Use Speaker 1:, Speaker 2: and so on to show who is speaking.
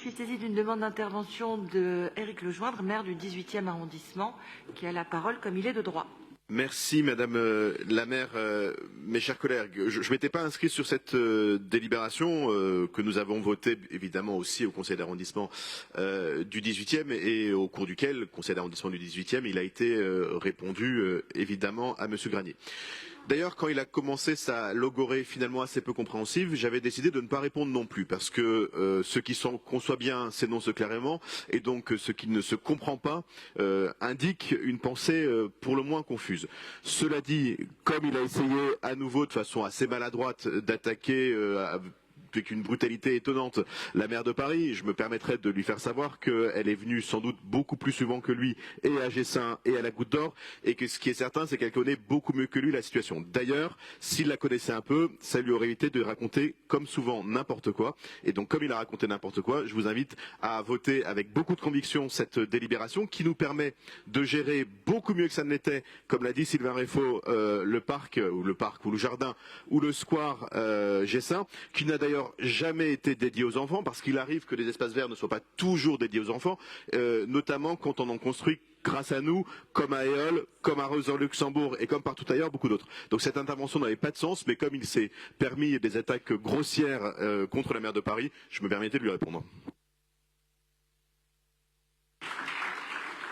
Speaker 1: suis saisie d'une demande d'intervention de Éric Lejoindre, maire du 18e arrondissement, qui a la parole comme il est de droit.
Speaker 2: Merci Madame la maire, mes chers collègues. Je ne m'étais pas inscrit sur cette délibération que nous avons votée évidemment aussi au conseil d'arrondissement du 18e et au cours duquel, le conseil d'arrondissement du 18e, il a été répondu évidemment à Monsieur Granier. D'ailleurs, quand il a commencé sa logorée finalement assez peu compréhensive, j'avais décidé de ne pas répondre non plus, parce que ce qui se conçoit bien s'énonce clairement, et donc ce qui ne se comprend pas indique une pensée pour le moins confuse. Cela dit, comme il a essayé à nouveau de façon assez maladroite d'attaquer avec une brutalité étonnante la maire de Paris, je me permettrai de lui faire savoir qu'elle est venue sans doute beaucoup plus souvent que lui et à Gessin et à la Goutte d'Or, et que ce qui est certain c'est qu'elle connaît beaucoup mieux que lui la situation. D'ailleurs, s'il la connaissait un peu, ça lui aurait évité de raconter comme souvent n'importe quoi, et donc comme il a raconté n'importe quoi, je vous invite à voter avec beaucoup de conviction cette délibération qui nous permet de gérer beaucoup mieux que ça ne l'était, comme l'a dit Sylvain Réfaud, le parc ou le jardin ou le square Gessin, qui n'a d'ailleurs jamais été dédié aux enfants, parce qu'il arrive que les espaces verts ne soient pas toujours dédiés aux enfants, notamment quand on en construit grâce à nous, comme à Éole, comme à Rosa-Luxembourg et comme partout ailleurs, beaucoup d'autres. Donc cette intervention n'avait pas de sens, mais comme il s'est permis des attaques grossières contre la maire de Paris, je me permettais de lui répondre.